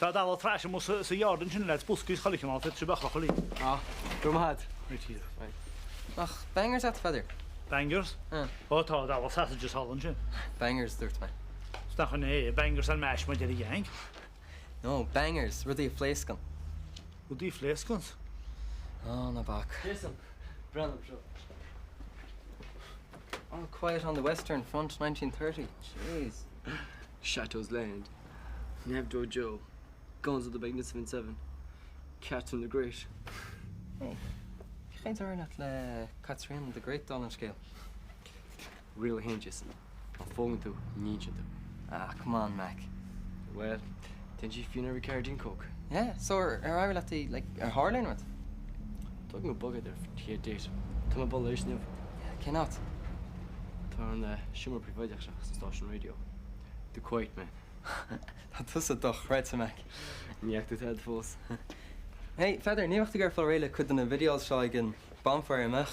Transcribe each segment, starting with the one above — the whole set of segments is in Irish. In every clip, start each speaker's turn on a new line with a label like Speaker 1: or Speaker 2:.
Speaker 1: Tá dá thrash mo sa yard in let buskis chalich mal fit bach chali.
Speaker 2: Ah, go mad.
Speaker 1: Right here.
Speaker 3: Ach, bangers at feather.
Speaker 1: Bangers? Oh, tá dá sausages Holland.
Speaker 3: Bangers dúirt me.
Speaker 1: Stach an bangers and mash ma deli gang.
Speaker 3: No, bangers, ruddy fleiscan.
Speaker 1: Wo die fleskons?
Speaker 3: Oh, na back.
Speaker 2: Listen, Brandon, sure.
Speaker 3: Oh, quiet on the Western Front, 1930. Jeez.
Speaker 2: Chateau's Land. Navdo Joe. Guns of the Magnificent 7. Catherine the Great.
Speaker 3: Hey, geen are at le Catherine the Great Donald scale.
Speaker 2: Real hinges. I'm falling to Nietzsche.
Speaker 3: Ah, come on, Mac.
Speaker 2: Well, did you feel every carried in coke?
Speaker 3: Yeah, so are I at the like Harlan with?
Speaker 2: Talking about bugger there for the date. Come about last night.
Speaker 3: Cannot.
Speaker 2: Turn the Shimmer provider station radio. The Quiet Man.
Speaker 3: Dat was het toch, right, Mac?
Speaker 2: Yeah, the head falls.
Speaker 3: Hey, Feather, nie wacht ik for really could in a video show again. Bonfire, Mac.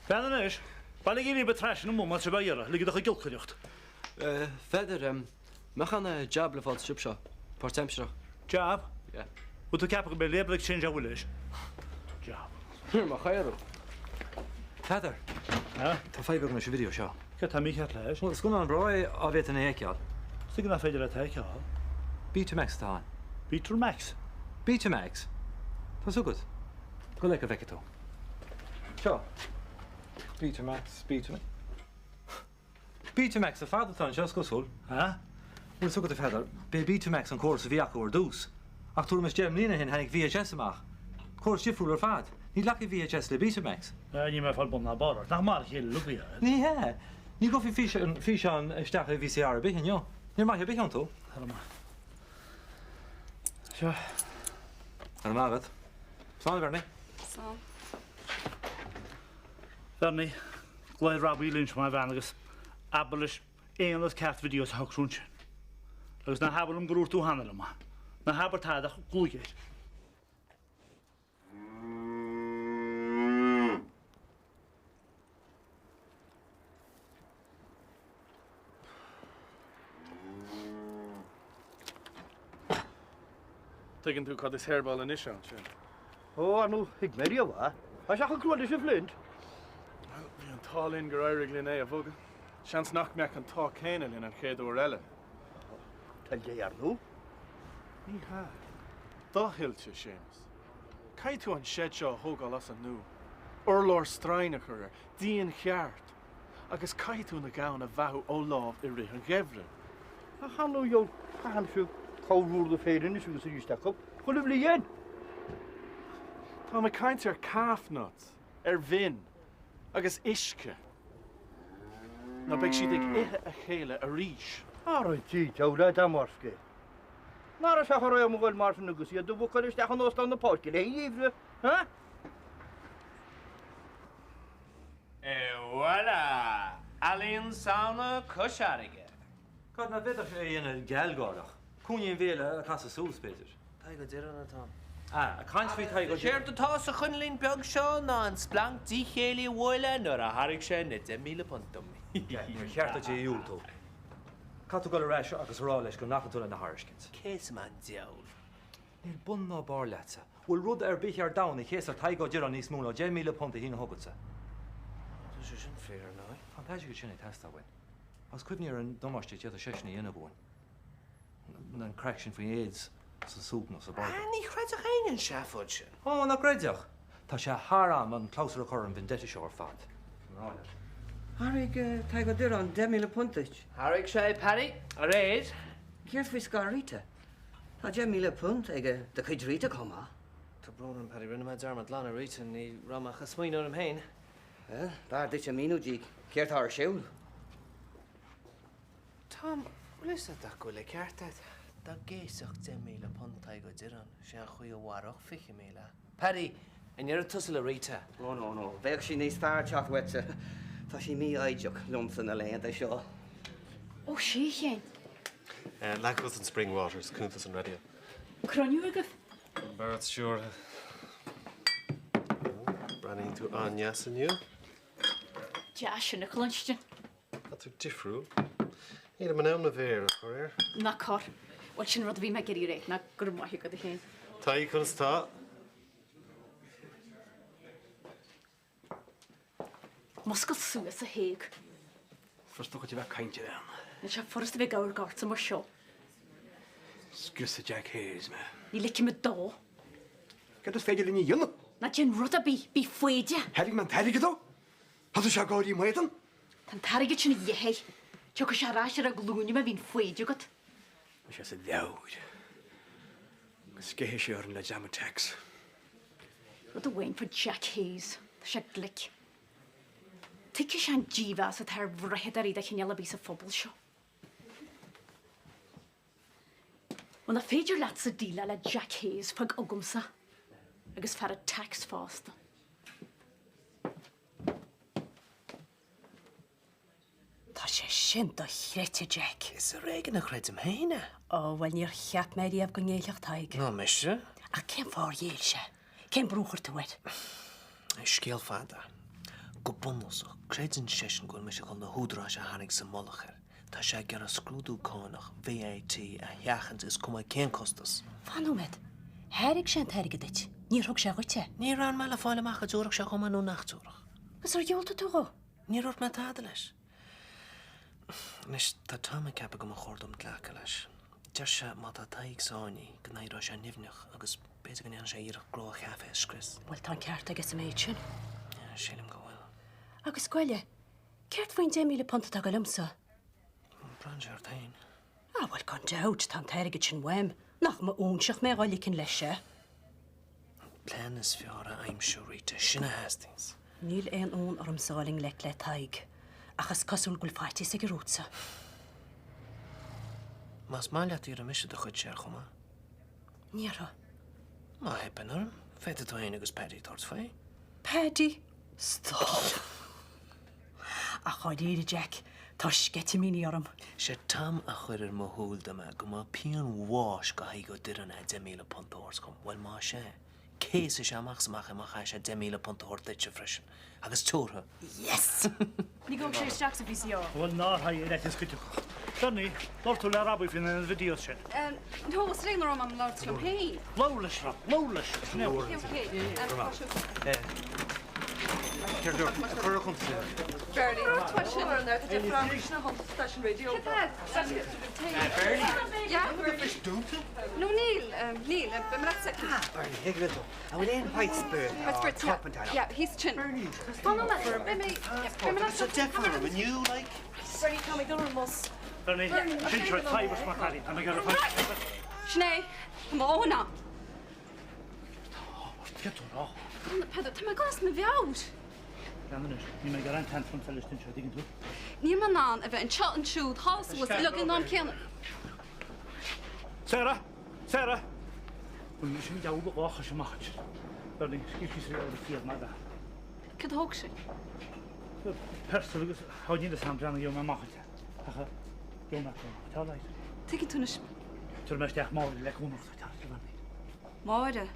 Speaker 1: Bennenes. Balig ini betrash no moment ba yara. Lig da gilk gelucht.
Speaker 2: Feather, we gaan een job level strip shop. Part-time shop.
Speaker 1: Job?
Speaker 2: Ja.
Speaker 1: Wat de kapper bij label exchange awilish. Job.
Speaker 2: Hier, maar ga je erop.
Speaker 4: Feather.
Speaker 1: Ja?
Speaker 4: Tá fáibh na video show.
Speaker 1: Ket ha mi het leis.
Speaker 4: Well, it's going on bro, a bit in ekial.
Speaker 1: Stig na feidir at hek ja.
Speaker 4: B2Max tá.
Speaker 1: Peter Max.
Speaker 4: B2Max. Tá so good. Go like a veketo. Sure. B2Max, B2Max. B2Max, a father ton just go sul.
Speaker 1: Ha?
Speaker 4: Well, so good the feather. B2Max on course of Viaco or Deuce. Ach, tú mis Jem Nina hin hanig VHS amach. Course jifrul or fad. Ní lucky VHS le B2Max.
Speaker 1: Ni me fall bon na bar. Na mar heel look ja.
Speaker 4: Ní he. Ní go fi fish on stach VCR be hin jo. Ní ma be to.
Speaker 1: Halma.
Speaker 4: Sure. Ar magat. Sán Verni.
Speaker 5: So.
Speaker 1: Verni. Glad Robbie Lynch my vanagus. Abolish einlas cat videos hakrunch. Agus na habelum grúr tú hanala ma. Na habar tada glúgir.
Speaker 6: Taking to cut his hairball in Ishan,
Speaker 7: Oh, no, ik merk je wat. Hij zag een kronische flint.
Speaker 6: Well, tall in Gerir Glinea of Uga. Chance knock me can talk Canaan in a head or Ellen.
Speaker 7: Tel je jaar nu?
Speaker 6: Niha. Da hiltje, Seamus. Kaitu an Shedshaw Hogal as a new. Urlor Streinacher, Dean Hjart. Agus Kaitu na gown a vow o love Iri and Gevrin.
Speaker 7: Hij gaat nu jouw kansje koud de veren is hoe ze je stak op. Geloof je in?
Speaker 6: Tá me kaint calfnuts, vin, agus iske. Na beg si dig ihe a chéle a ríis.
Speaker 7: Arroy tí, jou dat aan morske. Maar als je gewoon moet wel maar van de doe ik eens tegen ons aan de poort. Nee, even, hè?
Speaker 8: Voilà! Alin sauna kusharige.
Speaker 4: Cad na bit in a galgordach. Cúin vele a casa sús Peter.
Speaker 8: Taigo diran atom.
Speaker 4: Ah, a kaint fi taigo.
Speaker 8: Share the toss a chunlin bug show non splank di cheli wola nor a harig shen net a mille puntum.
Speaker 4: Cheartta sé últó. Catú go rash agus rá leis go nachú na Harskins.
Speaker 8: Case man diawl.
Speaker 4: Níl bun ná bar leta. Bhfuil rud ar bich ar down I chéar taigo dir an níos múna 10 míle punta hína hogutsa.
Speaker 8: This isn't fair now.
Speaker 4: Fantáisi go sinna testa bhain. As cuimníar an domáiste tíad a seisna dhéana bhin. An cracksin faoi AIDS sa súpna sa bar.
Speaker 8: Ní chreid a chain shafudsin.
Speaker 4: Ó, na greideach. Tá sé háram an clásar a chur an vendetta seo ar fad.
Speaker 9: Harig taigo dir an 10 míle puntais.
Speaker 8: Harig sé Paddy, a raid.
Speaker 9: Ceir fao scarrita. Tá 10 míle punt ag de chuid rita comá.
Speaker 8: Tá brón an Paddy rinne maid armad lana rita ní ramach a smaoin ar am hain.
Speaker 9: Dar dit a míú díg, céirt ar siúl.
Speaker 8: Tom,lis a da go le ceartad. Da géisoch 10 míle punta go diran, sé a chuí bhharach 5 míle. Paddy, an ar a tusa le rita.
Speaker 9: Oh, no. Bheag sí níos fearteach wete. Tá sí mí aideach lumsan a léon é seo.
Speaker 5: Ó sí chéin.
Speaker 10: Lacos and spring waters, Cúntas and radio.
Speaker 5: Croniú agah?
Speaker 10: Barrett's sure. Running to Anyas and you.
Speaker 5: Deas na clunchte.
Speaker 10: That's a different. Need a man na ver, or
Speaker 5: Na cor. Wel, sy'n rhaid fi mae gyrru reit, na gwrmwach i gyda hyn.
Speaker 10: Ta I chun tá.
Speaker 5: Mosgol sŵs y heg.
Speaker 11: First nog het je weg kantje dan.
Speaker 5: Yn siarad ffordd fi gawr gart am o'r sio.
Speaker 11: Sgus de Jack Hayes me.
Speaker 5: Ni licio me do.
Speaker 11: Get dus feidje in je jongen.
Speaker 5: Na dyn rwyd a bi ffwedia.
Speaker 11: Heb man tærig do? Had du sjá gaur I møten?
Speaker 5: Tan tarig sy'n iehei. Tio go siarad ar y glwni me fi'n ffwedio gyd.
Speaker 11: Mas je se dawd. Sgehe sjør na jam attacks.
Speaker 5: Rwyd a wein for Jack Hayes. Da siarad glic. Tyci sian jifas a tar fryhed ar idda chynial a bys y ffobl sio. Wna ffeidio lats y dila le Jack Hayes fag ogwmsa. Agus far y tax fast.
Speaker 12: Tá sé sin do chréite Jack.
Speaker 8: Is er regen nog reeds omheen?
Speaker 12: O, wel ni'r chiat meid I af gyngeilach taig.
Speaker 8: No, misje.
Speaker 12: A cem fawr ieil se. Cem brwcher te wed.
Speaker 8: Skeel vader. Go bundels och. Creeds een session go mis on de hoedra se hanig se molliger. Tá sé ger a scrúdú cónach VAT a heachans is cum cén costas.
Speaker 12: Fanú med. Herig sé terig dit. Níor thug sé goite.
Speaker 8: Ní ran meile fáile macha dúrach se chum anú nachtúrach.
Speaker 12: Gus ar jolta tú go?
Speaker 8: Ní rút me táda leis. Nis tá táma cepa go a chórdum tlecha leis. Deir se má tá taig sáinní go nairá sé nifneach agus beidir gan sé íireach gró chefa scris.
Speaker 12: Wel tá ceart agus méid sin.
Speaker 8: Sílim go bhfuil.
Speaker 12: Agus gweile, ceart faoin 10 míle ponta go lumsa.
Speaker 8: Branjar tain.
Speaker 12: Ah, wel gan dawd tan terig sin wem. Nach ma oonseach me gáil cin leise.
Speaker 8: Plan is fiara aimsúrite sinna Hastings.
Speaker 12: Níl ein ón ar sáling le taig. Achas cosúl gúil fáiti sa gyrútsa.
Speaker 8: Mas máliat ír a misise de chud sé chuma?
Speaker 12: Níra.
Speaker 8: Má hepanarm, féidir tú aine agus Paddy tors fai?
Speaker 12: Paddy? Stop. A cháidíri Jack, tá sketi míní orm.
Speaker 8: Sé tam a chuir mo húlda me go má píon wás go haig go diranna 10 míle pontórs gom. Wel má sé. Cés is amach samach a mach sé 10 míle pontór ditse frisin. Agus túrha.
Speaker 12: Yes!
Speaker 5: Ni gom sé strax a fisi o.
Speaker 1: Wel na, hai I let ysgwyd. Dynnu, lor tú le arabu fin yn y fideos sy'n.
Speaker 13: No, what's the name am Lord Champagne?
Speaker 1: Lowlish, rab, lowlish.
Speaker 13: Okay.
Speaker 11: Keir door. Chur chun te.
Speaker 13: Bernie, what should I know? The different station radio. Bernie. Yeah.
Speaker 11: The fish do too.
Speaker 13: No, Neil. Neil. I'm not sick.
Speaker 11: Bernie, hig little. I will in white spirit.
Speaker 13: White spirit. Yeah, he's chin.
Speaker 11: Bernie.
Speaker 13: Oh no, that's
Speaker 10: It's a different when you like.
Speaker 13: Bernie, come and go to us.
Speaker 1: Dynnu, sy'n trwy taibos ma'n cari. A mae gyda ffaith.
Speaker 13: Sinead, come on now.
Speaker 1: Get o'r o.
Speaker 13: Pedro, come on, go ask me out.
Speaker 1: Gan ddyn ni mae gyda'n tent ffwn telis dyn siarad i gyntw.
Speaker 13: Neil Manan, if it shot and shoot, House was looking on Ken.
Speaker 1: Sarah! Sarah! Dwi'n mynd i'n iawn o och as y mach. Dynnu, sgif chi sy'n o'r ffyr ma da.
Speaker 13: Could hook she?
Speaker 1: Persol, hau ni'n ddys hamdran o yw ma mach. Acha, yw ma clon. Ta laid.
Speaker 13: Take it to Nish.
Speaker 1: Dwi'n mynd i'n mawr i le cwnwch. Ta, ti'n fannu.
Speaker 13: Maure.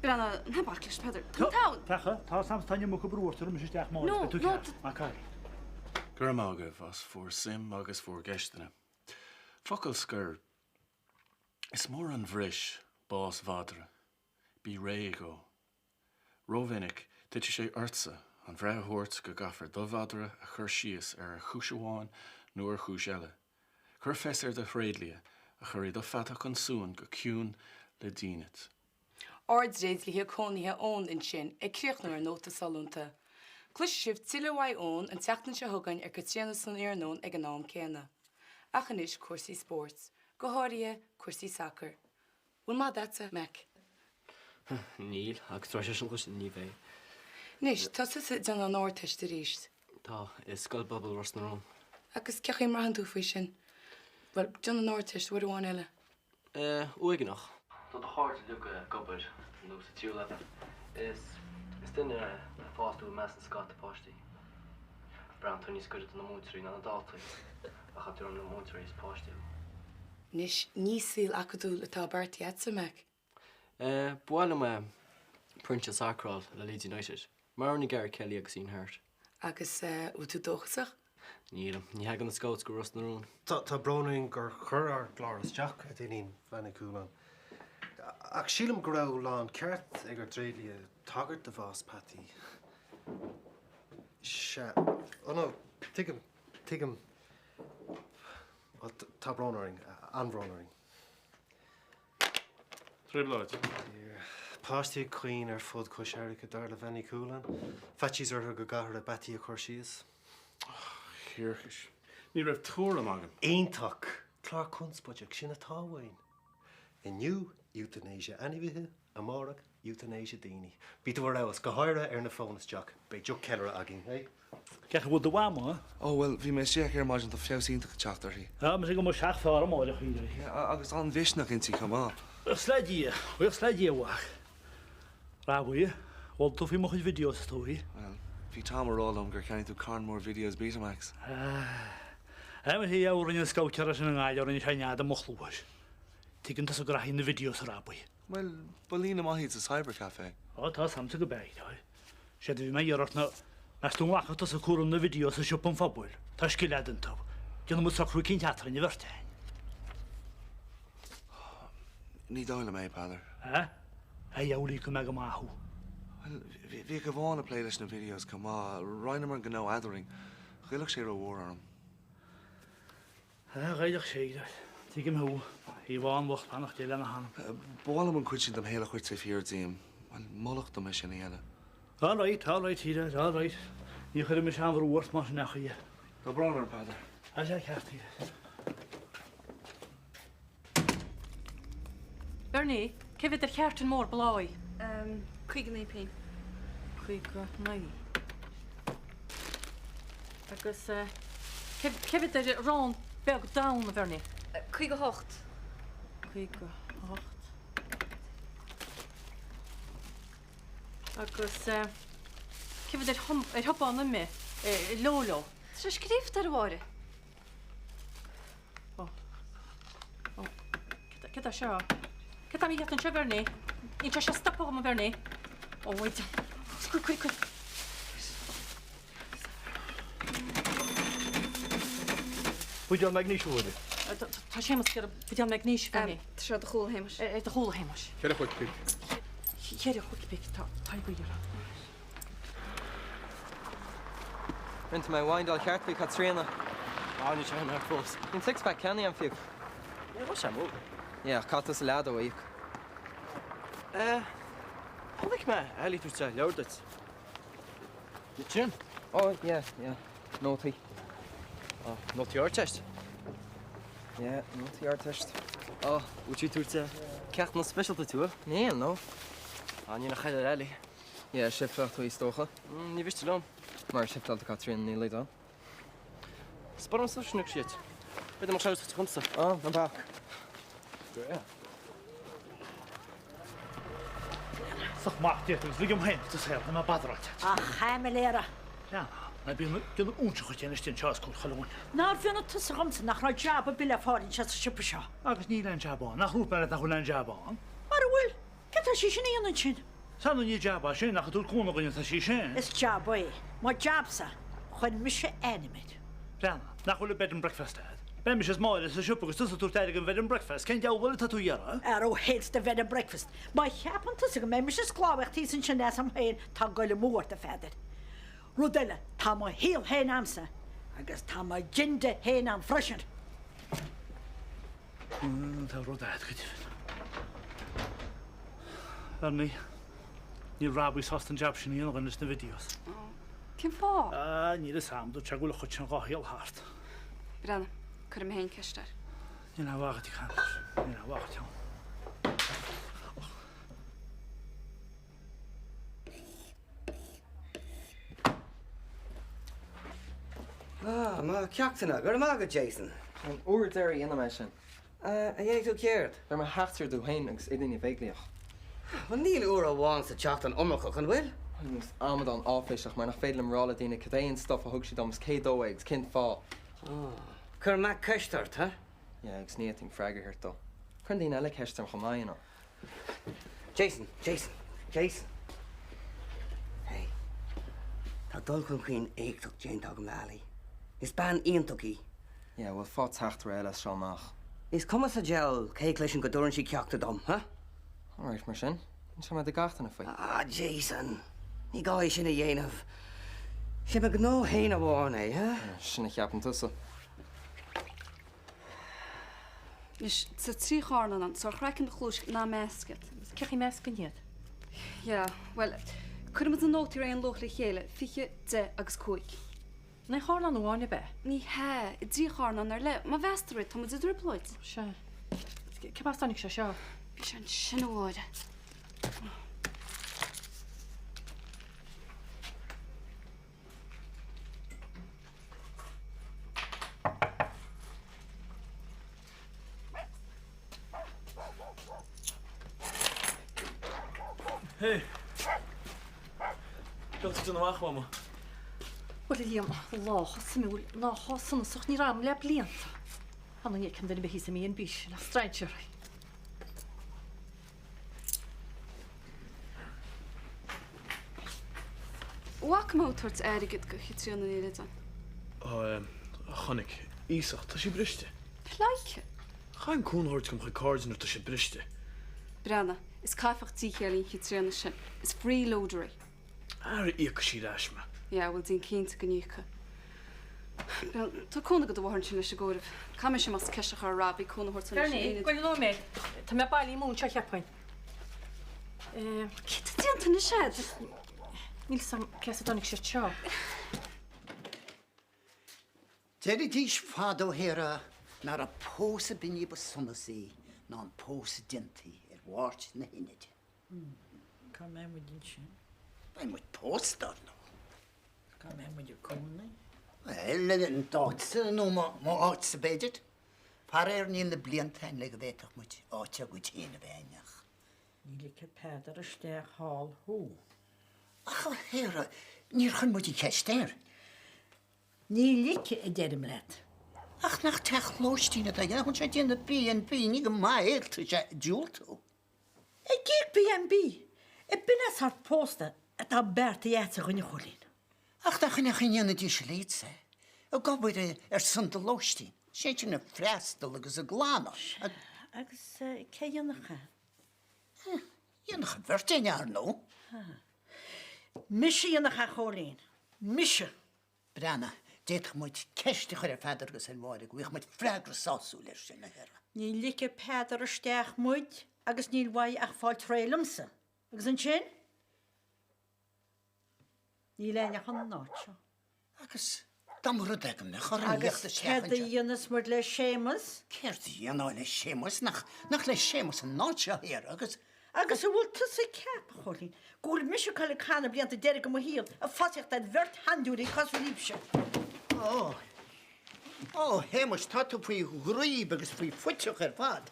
Speaker 13: Brana, na baklish, Pedro. Come down.
Speaker 1: Tacha, ta sams tanya mwch o brwr. Dwi'n mynd i'n mawr.
Speaker 13: No.
Speaker 1: Ma cari.
Speaker 6: Gurmagah as for sim agus for gestana. Focal skur. Is more an vrish, boss vadra. Be rego. Rovinnick, did you say urtsa, an vrah hort go gaffer do vadra a churshias a chushawan nor chushella. Curfesser de Fredlia, a churri do fata consoon go cune le dinit.
Speaker 14: Ordréidli hi coníthe ón in sin ag críochnar an nóta salúnta. Cluis sibh tiilehhaid ón an teachtain se thugain ar go tíana san iarnón ag an nám céna. Achanis cuasaí sports, go háirithe cuasaí soccer. Bhfuil má datsa meic.
Speaker 2: Níl, agus tá sé sin chus ní bheith.
Speaker 14: Nis, tá sa den an áirteis de ríist.
Speaker 2: Tá, is scoilbabal ras na rón.
Speaker 14: Agus ceach mar an tú faoi sin. Well, John an áirteis, bhfuir bháin eile?
Speaker 2: Uige nach. Tá a háir a luca gobir nó sa tíú le. Is duine fástú meas an scata páistí. Bram tú níos gurad na mútarí na dátaí. A chatúr na mútarí is páistí.
Speaker 14: Nis, níos síl acadú le tá Bertie etsa meic.
Speaker 2: Bháil me Princess Acral le Leeds United. Mar na Gary Kelly agus ín hurt.
Speaker 14: Agus bhú tú dóchasach?
Speaker 2: Níl, ní hagan na scouts go rust na rún.
Speaker 10: Tá broning gur chur ar Glóras Jack a daoine bhena cúlan. Ach sílam go raibh lán ceart ag gur tréadlí tagart de bhás patí. Se... Oh no, tuigim... Tá bronaring, anbronaring.
Speaker 6: Tribloid.
Speaker 10: Páistí chuoin ar fud coisiiricha dar le bhena cúlan. Fatís ar go gahar a batí a chuir síos.
Speaker 6: Hiorchas. Ní raibh túr am agam.
Speaker 10: Aontach, clár cunspoideach sin atáhain. Inniu euthanasia anibithe, amárach euthanasia daoine. Bí tú raibh go háire ar na fónas Jack, be Joe Keller agin, hey?
Speaker 1: Ceach bhd do bhama?
Speaker 15: Oh, well, bhí mé siach ar máisin do feabhsíntacha teachtarí.
Speaker 1: Mas go mar seach fear amáideach íidir.
Speaker 15: Agus an bhisnach intí chumá.
Speaker 1: Sledí bhach. Rábhaí, bhil tú fí mo chuid videos tóí?
Speaker 15: Well, bhí támarrálam gur ceann tú carn mór videos Betamax.
Speaker 1: Am hí árin na scouttear sin an gáilear in cheannead a mochlúis. Tígann tas a gur hí na videos rábhaí.
Speaker 15: Well, balína maithíd a cybercafé.
Speaker 1: Tá samsa go beid, sé bhí mé dhearart na stúachchas a cuaún na videos a siúpan fabúil. Tá scileadan tá. Déanam mu sacrú cinn teatra na bhirtein.
Speaker 15: Ní dáile mé, Padar.
Speaker 1: Jaulí go me go máthú.
Speaker 15: Well, bhí go bháinna play leis na videos go má Reinamar go nó adaring. Chuileach sé ó bhór arm.
Speaker 1: Gaiideach sé, tíigim hú. Hí bháin bhacht pannach dé lena han.
Speaker 15: Bhálam an cuisin am héla chuirt sé fior díam. Well, molach do me sin éile.
Speaker 1: All right, híide, all right. Ní chuir me sean bhúirt mar nach chuí.
Speaker 15: Go branar, Padar.
Speaker 1: A sé ceartí.
Speaker 12: Bernie, cefyd yr ceart yn môr bloi?
Speaker 13: Cwig yn ei pin.
Speaker 12: Cwig o nai. Agus, cefyd yr rôn beg dawn o Bernie?
Speaker 13: Cwig o hocht.
Speaker 12: Cwig o hocht. Agus, cefyd yr hobon yma, Lolo.
Speaker 13: Sy'n sgrift ar y wari?
Speaker 12: Cyda sio. Cyda mi hyd yn sio Bernie. Ni'n trasio stopo am o Bernie. O, wait. Quick.
Speaker 7: Pwy diolch magnísio wedi?
Speaker 12: Ta sé mas gyda fyddion magnísio Bernie.
Speaker 13: Ta sio dy chwl heimas.
Speaker 12: Dy chwl heimas.
Speaker 7: Cera chwyd pig.
Speaker 12: Cera chwyd pig. Ta i gwir.
Speaker 3: Rint my wine al cheart fi Katrina.
Speaker 2: Ní sé ar fós.
Speaker 3: In six-pack canny am fiú.
Speaker 2: Bhá sem mó.
Speaker 3: Yeah, catas a lad away.
Speaker 2: Honnig me eilí tú te leordait. Ní tin?
Speaker 3: Oh, yeah. No tea.
Speaker 2: Nó tí áirteist?
Speaker 3: Yeah, no tea artist.
Speaker 2: Bú tú te cecht na specialta tú?
Speaker 3: Nee, no.
Speaker 2: Ní na chaile eilí.
Speaker 3: Yeah, shiftacht tú í stocha.
Speaker 2: Ní bhiste lom.
Speaker 3: Mar shiftacht a Katrina ní leid.
Speaker 2: Spar an sosnug siad. Beidir mar seacht chumsa.
Speaker 3: Na bach.
Speaker 1: Sach macht dit, dus ligum hen, te scherp, na badrat.
Speaker 5: Chaim lera.
Speaker 1: Ja, na bin gyn únch chuit in stin chas kol chalún.
Speaker 5: Nar fianna tu ramsa nach roi jab a bila fárin chas sipa seo.
Speaker 1: Agus ní len jabán, nach rúpa nach chulen jabán.
Speaker 5: Mar bhfuil, ceta sí sin íon sin.
Speaker 1: Sanú ní jabá sin nach dúr cúna gin sa sí sin.
Speaker 5: Is jab é, má jabsa, chuin mi se animid.
Speaker 1: Plan, nach chuile bed and breakfast ad. Ben mis máile sa siúpa agus tusa túr teige bed and breakfast, cén deabhfuil tá tú dheara?
Speaker 5: Ó héils de bed and breakfast. Má cheapan tusa go mé mis is glábhacht tí sin nes am héin tá goile mór a feidir. Rudella, tá má híal héin amsa, agus tá má ginde héin am freisin.
Speaker 1: Tá rudad go tífin. Arni, ní rábí sástan jab sin íon gan na videos.
Speaker 13: Cyn fá?
Speaker 1: Ní is sam, dú tegúla chuit sin gáhíal hart.
Speaker 13: Branna, cwr am hen cystar.
Speaker 1: Ní na bhagad í chanis, ní na bhagad tewn.
Speaker 9: Má ceachtainna, gur mágad Jason.
Speaker 3: An oer dairy in me sin.
Speaker 9: A dhéag tú céirt?
Speaker 3: Dar ma heachtar dú hain agus idirní bhégliach.
Speaker 9: Well, níl uair a bháin sa teachtain omachach an bhfuil?
Speaker 3: Mus amad an áféiseach mar nach féidir rála dína cadéon stuff a thug si doms cédóigs cin fá.
Speaker 9: Cur me ceistart, ha?
Speaker 3: Yeah, agus níting freigar hirt do. Chun dín eile ceistar chomáinna.
Speaker 9: Jason. Hey. Tá dul chun chuoin éagtach Jane Tag Malley. Is ban iontuki.
Speaker 3: Yeah, well, fought tacht rail as Shalmach.
Speaker 9: Is commas a gel, Cakelis and Godoran she kicked dom, huh?
Speaker 3: All right, Marshin. And some of the garden of
Speaker 9: Ah, Jason. Ni guys in a yen of. She mag no hain of one, eh, huh?
Speaker 3: Shinny happened to so.
Speaker 13: Is sa trí chána an, so chreicin de chlúis ná meascat.
Speaker 12: Cechi meascan iad?
Speaker 13: Ja, well, chum an nóti ra an loch le chéile, fiche de agus cúig.
Speaker 12: Na chána an bháine be?
Speaker 13: Ní he, I drí chána ar le, má vestarid, tá muid idir ploid.
Speaker 12: Se. Cepastanig se seo?
Speaker 13: Bhí se an sin bháide.
Speaker 15: Hey. Wat is er nou aan, mama?
Speaker 12: Wel, Liam, lach, smúl, ná hosan soch ní ram le blianta. Han ég kan den behisa mi en bish, na stranger.
Speaker 13: Wak motors ergit go hitrion in dit.
Speaker 6: Chonig, Isach, tá sé briste.
Speaker 13: Pleike.
Speaker 6: Chaim cún hort gom records na tá sé briste.
Speaker 13: Brana, is caifach tíchéal hitrion sin. Is freeloadery.
Speaker 6: Ar íoc sí rasma.
Speaker 13: Ja, wel dín cínta gnícha. Tá cúna go bhhain sin leis agóibh. Caime sem mas ceisach ar rabí cúna hort
Speaker 12: Garni, gwyl no me. Tá me bailí mún se chepain.
Speaker 13: Cita dianta na siad?
Speaker 12: Níl sam ces a donig sé teo.
Speaker 16: Jerry dís fado hera nar a pósa binni ba sunna sí ná an pósa dinti wart na hinid.
Speaker 5: Cá mé mu din sin.
Speaker 16: Ba mu pósta no.
Speaker 5: Cá mé mu cúna.
Speaker 16: Well, an dátsa nó má átsa beidir. Par ní na bliantain le go bhéach mu áte go tína bhéineach.
Speaker 5: Ní le ce pedar a steach hall hú.
Speaker 16: Ach, hera, níor chun mu ceistéir.
Speaker 5: Ní lice I derim leat.
Speaker 16: Ach, nach teach lóistína a gahn sé dína B&B ní go mailta sé dúltú.
Speaker 5: I gig B&B. I binnas har posta a tá berta éta gunne cholín.
Speaker 16: Ach, da chynna chynna dí sé léitse. A gobwyr santa lóistí. Sé tína freistal agus a glána.
Speaker 5: Agus ce dionnacha?
Speaker 16: Dionnacha bhirtein ar nó.
Speaker 5: Mishe dionnacha cholín. Mishe.
Speaker 16: Brana, déit muid ceiste chuir feidir agus an bháide, goich muid freigra sáú leis sin na hera.
Speaker 5: Ní lice pedar a steach muid agus níl bhaid ach fáil trélamsa. Agus an sin? Ní leine chan náitse.
Speaker 16: Agus damra degam na chor an
Speaker 5: agus céda dionas muid le sémas?
Speaker 16: Céirda dioná le sémas nach le sémas an náitse héir agus
Speaker 5: Agus bhfuil tu sa ceap cholín. Gúil misise cail canna blianta deir go híal a fáteach ad bhirt handúí cos líbse.
Speaker 16: Ó, hémas tátu faoi ghríb agus faoi fuiteach ar fad.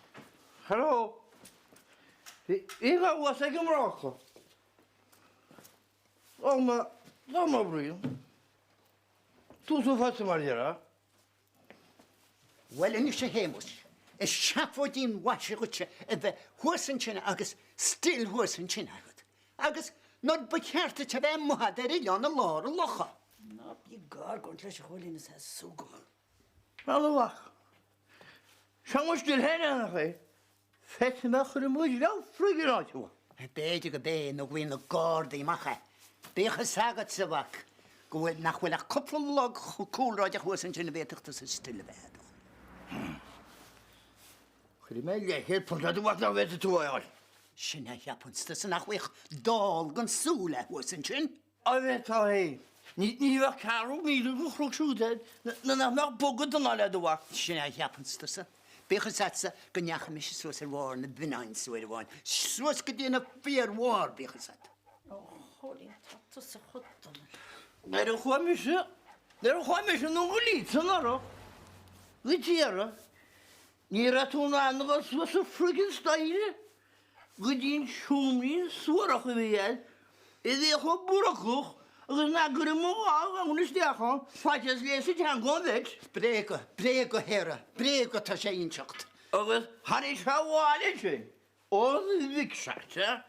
Speaker 7: Hello. Iga was ag ymrocho. O, ma bril. Tu su fasi marjera?
Speaker 16: Wel, yn eisiau hémas. Is siafo dín wasi gwytse efo hwysyn sy'n agus stil hwysyn sy'n agod. Agus nod bycharta ta fe mwhad ar ilion y lor y locha.
Speaker 5: Na, bi gar gont leis cholín is has súgol.
Speaker 7: Wel, wach. Sian was dil henne na chi. Fett yma chwyr y mwyd fel ffrygir oed yw.
Speaker 16: Beidig y be no gwyn y gord i macha. Bech y sagad sy fach. Gwyd nach wyl ach cwpl log cwl roed a'ch hwysyn sy'n fetach tas y stil y fed.
Speaker 7: Chyd i me lechyd pwntad y wach na fed y tŵ oed.
Speaker 16: Sy'n eich apwns tas yn achwych dol gan sŵle hwysyn sy'n.
Speaker 7: A fe ta hei. Ni fa carw mi ddyn nhw'n chrwg siwded. Na ma'ch bwgyd yn aled y wach.
Speaker 16: Sy'n eich apwns tas yn. Bech y satsa gynnach am eisiau sŵs ar war na bynain sŵr y wan. Sŵs gyda'n y ffyr war bech y sat.
Speaker 5: O, cholín, tatus a chuddan.
Speaker 7: Nid yw'n chwa misio. Nid yw'n chwa misio nhw'n gwylid yn aro. Gwytiara. Ni ratwn annog os y ffrygyn staile. Gwydyn siwmni'n swyrach y fiad. Iddi eich o bwracwch. Agus nagr y mwag ang unis diachon. Fajas lesi tangon vet.
Speaker 16: Brego hera. Brego ta sé inseacht.
Speaker 7: Agus hanni siawale sin. Oedd y ficsata.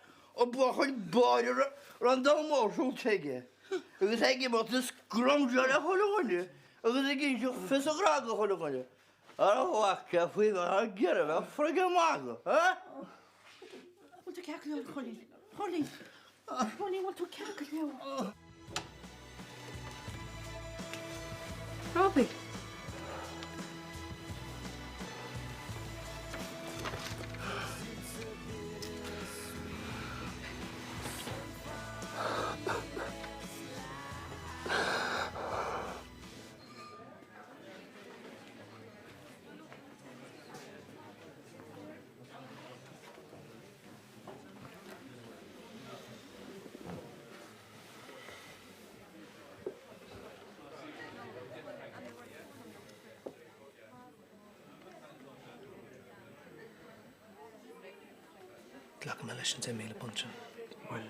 Speaker 7: O bwachol boi'r random morsol tege. Agus egi bod y sgromjar a holo hwnnw. agus I gyn siwch ffys o graag o chwnnw gwnnw. Ar o wacia ffwydd o'r gyrra fe ffrag y mago, ha?
Speaker 5: Wel, dwi'n cacl iawn, Colin. Colin, wel, dwi'n cacl iawn.
Speaker 13: Robbie.
Speaker 8: Glach me leis an 10 míle puntin.
Speaker 11: Well,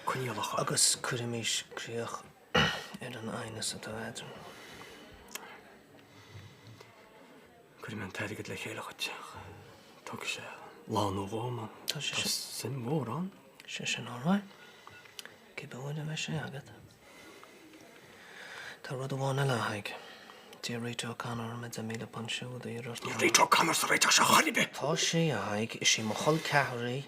Speaker 11: cuníalach.
Speaker 8: Agus cuirimís críoch an ainas atá éidir.
Speaker 11: Cuirim an teirigad le chéile chuteach. Tug sé lán ó bháma.
Speaker 8: Tá sé
Speaker 11: sin mór an.
Speaker 8: Sé sin áráid. Cibé bhfuil a bheith sé agad. Tá rud bhána lehaig. Tí Rachel Connor me 10 míle puntiú d
Speaker 11: Rachel Connor sa Rachel se charibe.
Speaker 8: Tá sé aig is sí mo chol cehraí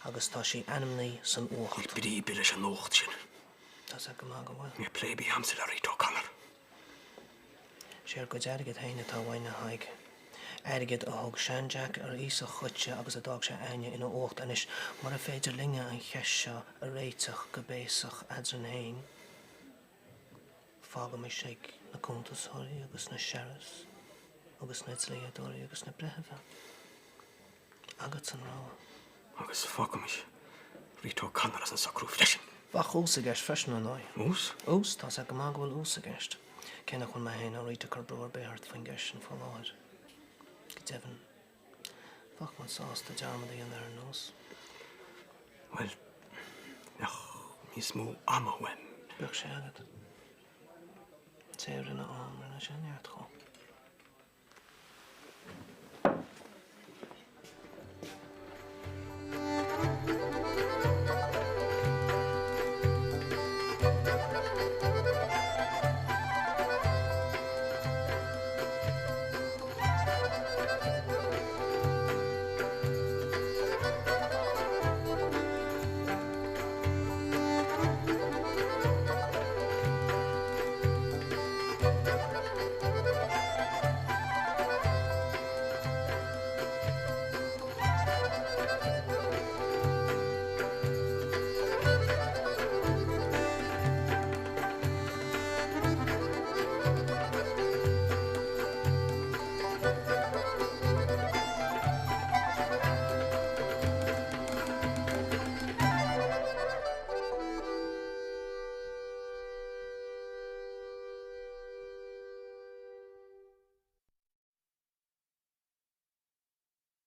Speaker 8: agus tá sí animnaí san uacht.
Speaker 11: Bidí bile an ócht sin.
Speaker 8: Tá sa go má go bhfuil.
Speaker 11: Ní plébi hamsil a Rachel Connor.
Speaker 8: Sér go deirigad haine tá bhaine haig. Airigad a thug Seanjack ar ísa chute agus a dag sé aine ina ócht anis mar a féidir linge an cheis seo a réiteach go béasach adran hain. Fága mé séic na cúntasóirí agus na seras agus na tléadóirí agus na brethefa. Agat san ráha.
Speaker 11: Agus fága mé Rachel Connor as an sacrú freisin.
Speaker 8: Fach úsa gist freisin an áid.
Speaker 11: Ús?
Speaker 8: Ús, tá sa go má bhfuil úsa gist. Cena chun me héin a réite chu breir béart fan gist an fáláid. Go devan. Fach man sás de dearmadaí an ar nós.
Speaker 11: Well, mís mó am a wen.
Speaker 8: Bech sé agad. Téir in a am ar na sin neart chó.